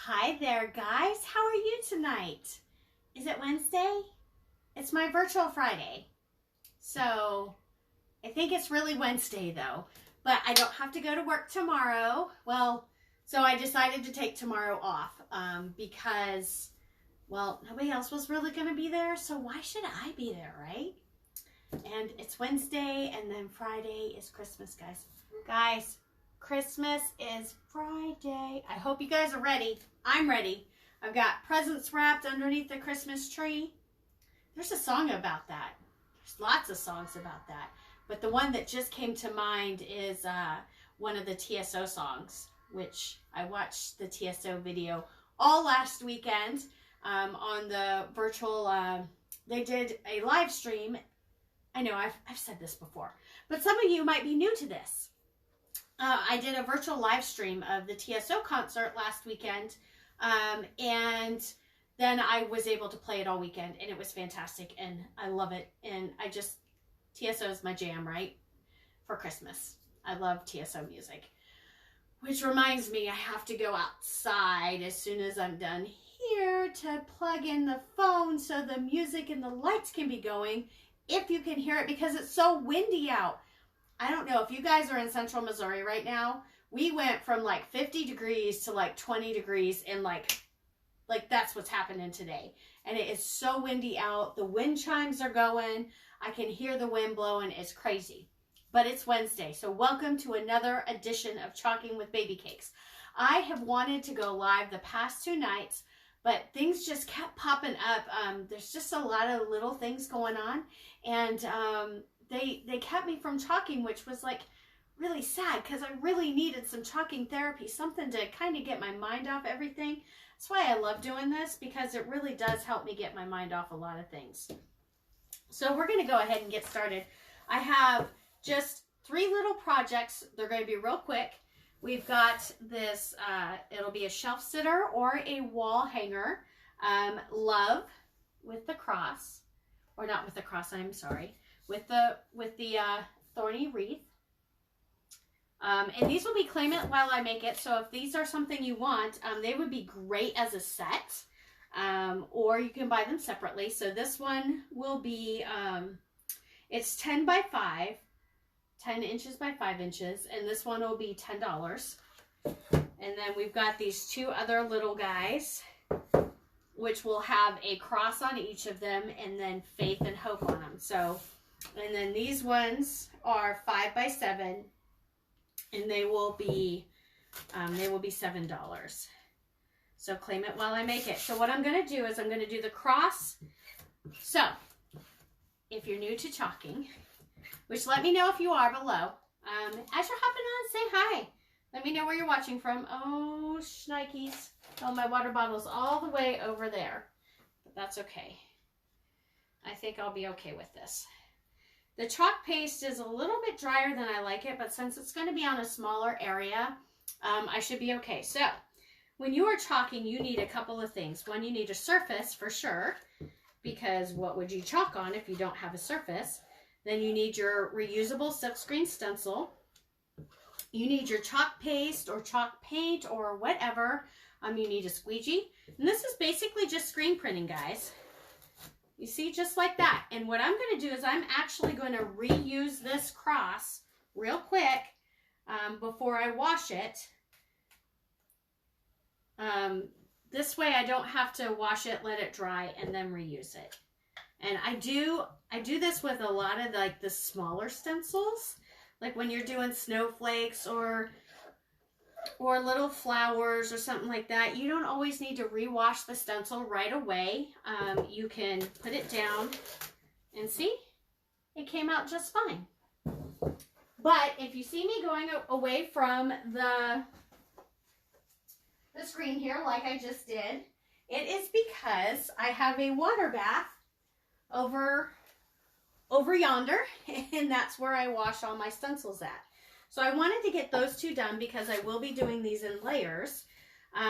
Hi there, guys. How are you tonight? Is it Wednesday? It's my virtual Friday. So I think it's really Wednesday though, but I don't have to go to work tomorrow. Well, so I decided to take tomorrow off because, well, nobody else was really going to be there. So why should I be there, right? And it's Wednesday and then Friday is Christmas, guys. Guys, Christmas is Friday. I hope you guys are ready. I'm ready. I've got presents wrapped underneath the Christmas tree. There's a song about that. There's lots of songs about that. But the one that just came to mind is one of the TSO songs, which I watched the TSO video all last weekend on the virtual, they did a live stream. I know I've said this before, but some of you might be new to this. I did a virtual live stream of the TSO concert last weekend, and then I was able to play it all weekend, and it was fantastic, and I love it, and TSO is my jam, right, for Christmas. I love TSO music, which reminds me I have to go outside as soon as I'm done here to plug in the phone so the music and the lights can be going, if you can hear it, because it's so windy out. I don't know if you guys are in central Missouri right now. We went from like 50 degrees to like 20 degrees and like that's what's happening today. And it is so windy out. The wind chimes are going. I can hear the wind blowing. It's crazy. But it's Wednesday. So welcome to another edition of Chalking with Babycakes. I have wanted to go live the past 2 nights, but things just kept popping up. There's just a lot of little things going on. And they kept me from chalking, which was like really sad because I really needed some chalking therapy, something to kind of get my mind off everything. That's why I love doing this, because it really does help me get my mind off a lot of things. So we're going to go ahead and get started. I have just 3 little projects. They're going to be real quick. We've got this, it'll be a shelf sitter or a wall hanger. Love with the cross, or not with the cross, I'm sorry. With the thorny wreath. And these will be claim it while I make it. So if these are something you want, they would be great as a set. Or you can buy them separately. So this one will be, it's 10 by 5, 10 inches by 5 inches. And this one will be $10. And then we've got these 2 other little guys, which will have a cross on each of them and then faith and hope on them. So, and then these ones are 5 by 7, and they will be $7. So claim it while I make it. So what I'm going to do is I'm going to do the cross. So if you're new to chalking, which let me know if you are below. As you're hopping on, say hi. Let me know where you're watching from. Oh, shnikes. Oh, my water bottle's all the way over there. But that's okay. I think I'll be okay with this. The chalk paste is a little bit drier than I like it, but since it's going to be on a smaller area, I should be okay. So when you are chalking, you need a couple of things. One, you need a surface for sure, because what would you chalk on if you don't have a surface? Then you need your reusable silkscreen stencil. You need your chalk paste or chalk paint or whatever. You need a squeegee. And this is basically just screen printing, guys. You see, just like that. And what I'm going to do is I'm actually going to reuse this cross real quick before I wash it. This way I don't have to wash it, let it dry, and then reuse it. And I do this with a lot of like the smaller stencils. Like when you're doing snowflakes or little flowers or something like that, you don't always need to rewash the stencil right away. You can put it down and see, it came out just fine. But if you see me going away from the screen here like I just did, it is because I have a water bath over yonder, and that's where I wash all my stencils at. So I wanted to get those 2 done because I will be doing these in layers.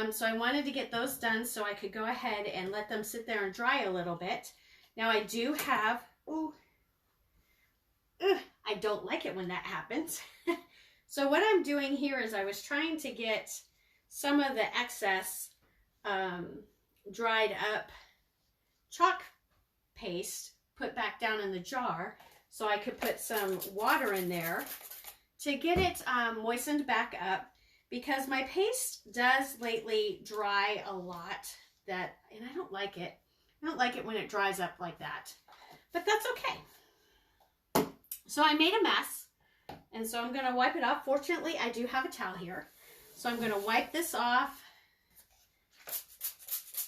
So I wanted to get those done so I could go ahead and let them sit there and dry a little bit. Now I do have, I don't like it when that happens. So what I'm doing here is I was trying to get some of the excess dried up chalk paste put back down in the jar so I could put some water in there to get it moistened back up, because my paste does lately dry a lot, and I don't like it. I don't like it when it dries up like that, but that's okay. So I made a mess, and so I'm going to wipe it off. Fortunately, I do have a towel here, so I'm going to wipe this off,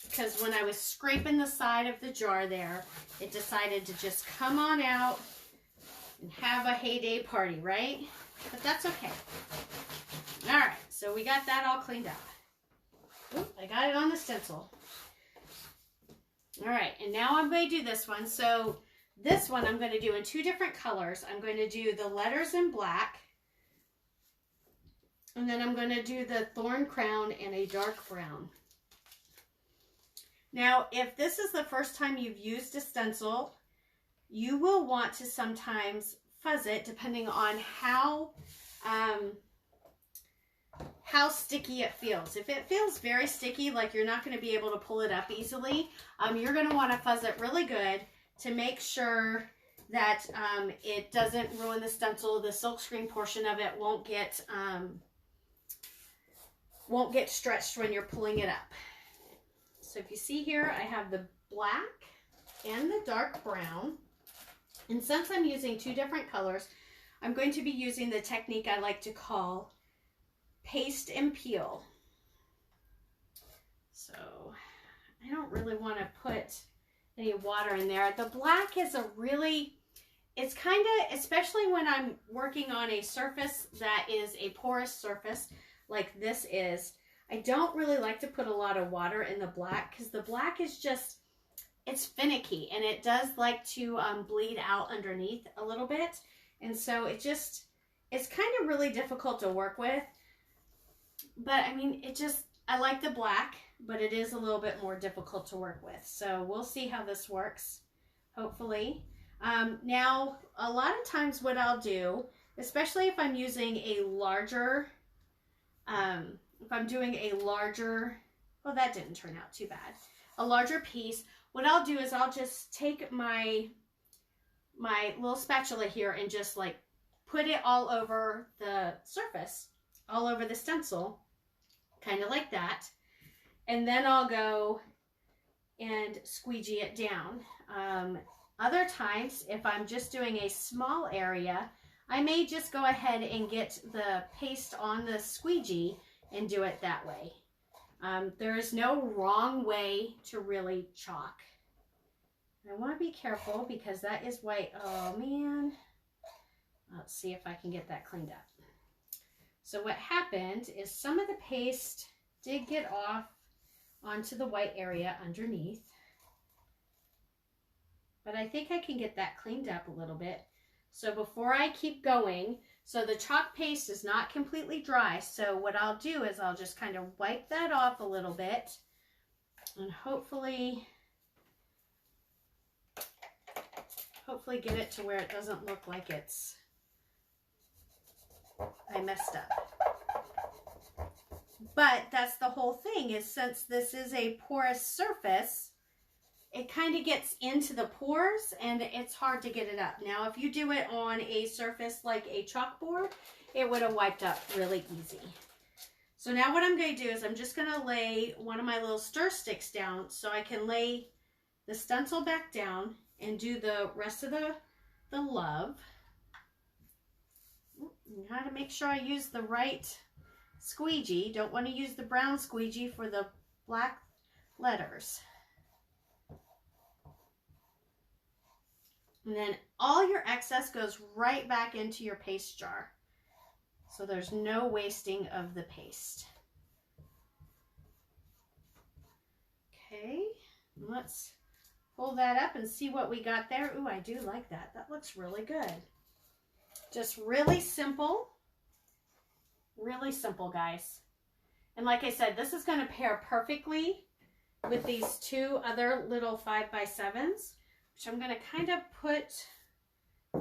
because when I was scraping the side of the jar there, it decided to just come on out and have a heyday party, right? But that's okay. All right, so we got that all cleaned up. Oop, I got it on the stencil. All right, and now I'm going to do this one. So this one I'm going to do in 2 different colors. I'm going to do the letters in black, and then I'm going to do the thorn crown in a dark brown. Now, if this is the first time you've used a stencil, you will want to sometimes fuzz it depending on how sticky it feels. If it feels very sticky, like you're not going to be able to pull it up easily, you're going to want to fuzz it really good to make sure that it doesn't ruin the stencil. The silkscreen portion of it won't get stretched when you're pulling it up. So if you see here, I have the black and the dark brown. And since I'm using 2 different colors, I'm going to be using the technique I like to call paste and peel. So I don't really want to put any water in there. The black is it's kind of, especially when I'm working on a surface that is a porous surface like this is, I don't really like to put a lot of water in the black, because the black is just, it's finicky, and it does like to bleed out underneath a little bit. And so it's kind of really difficult to work with. But I mean, I like the black, but it is a little bit more difficult to work with. So we'll see how this works, hopefully. Now, a lot of times what I'll do, especially if I'm using a larger, if I'm doing a larger, well, that didn't turn out too bad, a larger piece, what I'll do is I'll just take my little spatula here and just like put it all over the surface, all over the stencil, kind of like that. And then I'll go and squeegee it down. Other times, if I'm just doing a small area, I may just go ahead and get the paste on the squeegee and do it that way. There is no wrong way to really chalk. I want to be careful because that is white. Oh man. Let's see if I can get that cleaned up. So what happened is some of the paste did get off onto the white area underneath. But I think I can get that cleaned up a little bit. So before I keep going, so the chalk paste is not completely dry. So what I'll do is I'll just kind of wipe that off a little bit and hopefully get it to where it doesn't look like I messed up. But that's the whole thing, is since this is a porous surface, it kind of gets into the pores and it's hard to get it up. Now, if you do it on a surface like a chalkboard, it would have wiped up really easy. So now what I'm going to do is I'm just going to lay one of my little stir sticks down so I can lay the stencil back down and do the rest of the love. You got to make sure I use the right squeegee. Don't want to use the brown squeegee for the black letters. And then all your excess goes right back into your paste jar. So there's no wasting of the paste. Okay, let's pull that up and see what we got there. Ooh, I do like that. That looks really good. Just really simple, guys. And like I said, this is going to pair perfectly with these 2 other little 5x7s. So I'm going to kind of put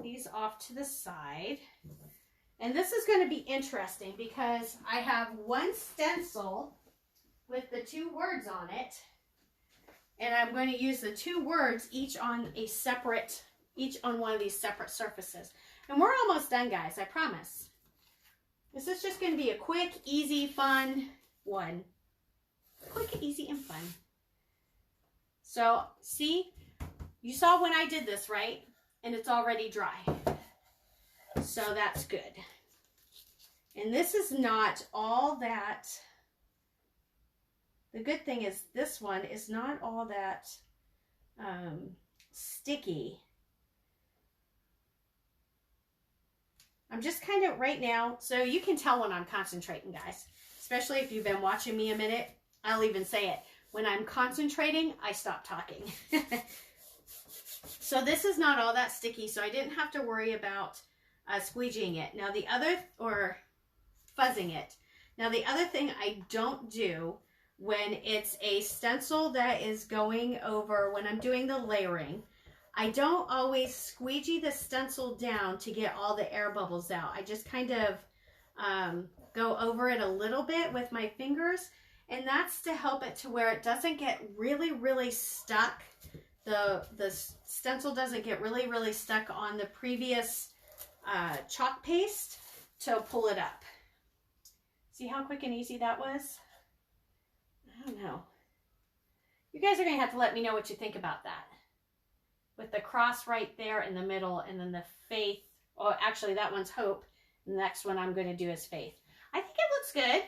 these off to the side. And this is going to be interesting because I have one stencil with the 2 words on it. And I'm going to use the 2 words each on one of these separate surfaces. And we're almost done, guys, I promise. This is just going to be a quick, easy, fun one. Quick, easy, and fun. So, see, you saw when I did this, right? And it's already dry. So that's good. And this is not all that, the good thing is this one is not all that sticky. I'm just kind of right now, so you can tell when I'm concentrating, guys, especially if you've been watching me a minute. I'll even say it. When I'm concentrating, I stop talking. So this is not all that sticky, so I didn't have to worry about squeegeeing it. Now the other, or fuzzing it. Now the other thing I don't do when it's a stencil that is going over, when I'm doing the layering, I don't always squeegee the stencil down to get all the air bubbles out. I just kind of go over it a little bit with my fingers, and that's to help it to where it doesn't get really, really stuck. The stencil doesn't get really, really stuck on the previous chalk paste to pull it up. See how quick and easy that was? I don't know. You guys are going to have to let me know what you think about that. With the cross right there in the middle, and then the faith. Oh, actually, that one's hope. The next one I'm going to do is faith. I think it looks good.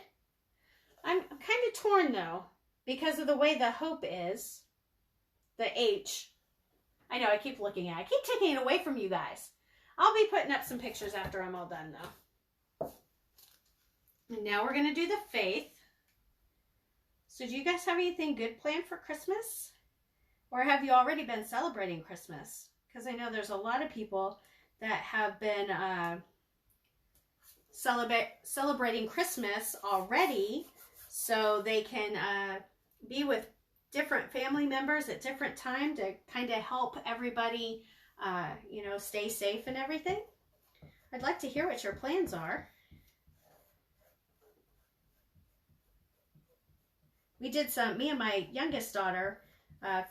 I'm kind of torn, though, because of the way the hope is. The H. I know, I keep looking at it. I keep taking it away from you guys. I'll be putting up some pictures after I'm all done, though. And now we're going to do the faith. So do you guys have anything good planned for Christmas? Or have you already been celebrating Christmas? Because I know there's a lot of people that have been celebrating Christmas already, so they can be with different family members at different times to kind of help everybody, you know, stay safe and everything. I'd like to hear what your plans are. We did some, me and my youngest daughter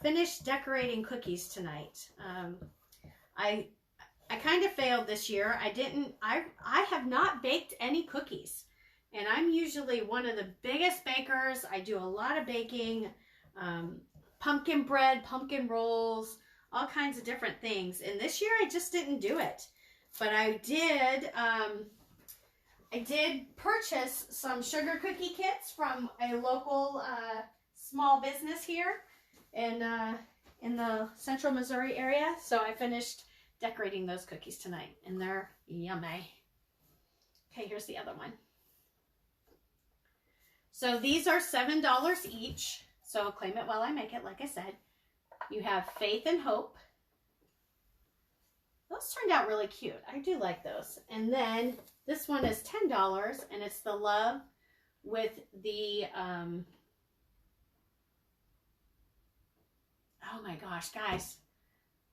finished decorating cookies tonight. I kind of failed this year. I have not baked any cookies, and I'm usually one of the biggest bakers. I do a lot of baking, pumpkin bread, pumpkin rolls, all kinds of different things. And this year I just didn't do it, but I did purchase some sugar cookie kits from a local small business here in the central Missouri area. So I finished decorating those cookies tonight, and they're yummy. Okay, here's the other one. So these are $7 each. So claim it while I make it, like I said. You have faith and hope. Those turned out really cute. I do like those. And then this one is $10, and it's the love with the, oh my gosh, guys.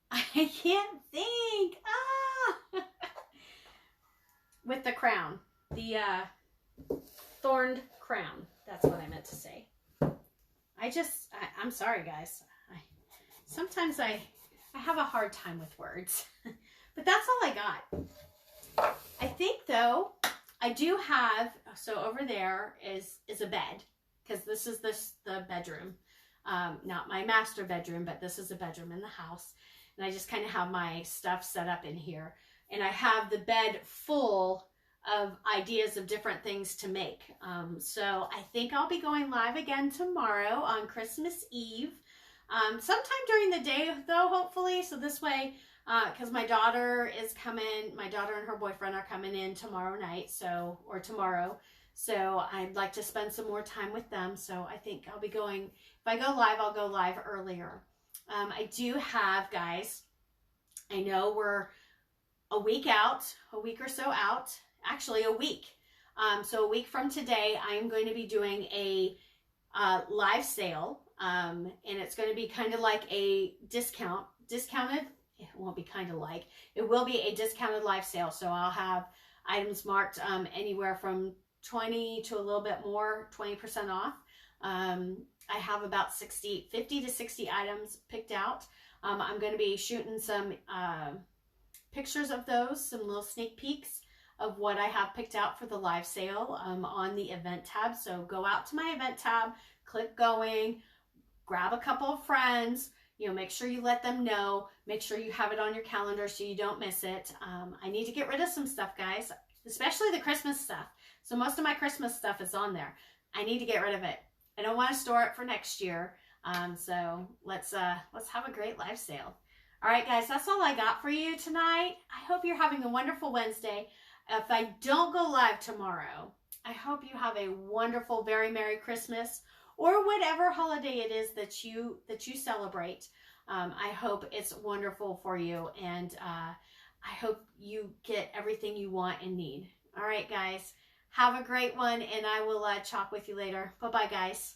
I can't think. Ah! With the crown. The thorned crown. That's what I meant to say. I'm sorry, guys. Sometimes I have a hard time with words. But that's all I got. I think, though, I do have, so over there is a bed, because this is the bedroom. Not my master bedroom, but this is a bedroom in the house. And I just kind of have my stuff set up in here. And I have the bed full of ideas of different things to make. So I think I'll be going live again tomorrow on Christmas Eve. Sometime during the day, though, hopefully. So this way, because my daughter is coming, my daughter and her boyfriend are coming in tomorrow night, or tomorrow. So I'd like to spend some more time with them. So I think I'll be going, if I go live, I'll go live earlier. I do have, guys, I know we're a week or so out, actually a week. So a week from today, I'm going to be doing a live sale, and it's going to be kind of like a discounted, it won't be kind of like, it will be a discounted live sale. So I'll have items marked anywhere from 20 to a little bit more, 20% off. I have about 50 to 60 items picked out. I'm going to be shooting some pictures of those, some little sneak peeks of what I have picked out for the live sale on the event tab. So go out to my event tab, click going, grab a couple of friends, make sure you let them know, make sure you have it on your calendar so you don't miss it. I need to get rid of some stuff, guys, especially the Christmas stuff. So most of my Christmas stuff is on there. I need to get rid of it. I don't want to store it for next year. So let's have a great live sale. All right, guys, that's all I got for you tonight. I hope you're having a wonderful Wednesday. If I don't go live tomorrow, I hope you have a wonderful, very Merry Christmas, or whatever holiday it is that you celebrate. I hope it's wonderful for you, and I hope you get everything you want and need. All right, guys, have a great one, and I will chalk with you later. Bye-bye, guys.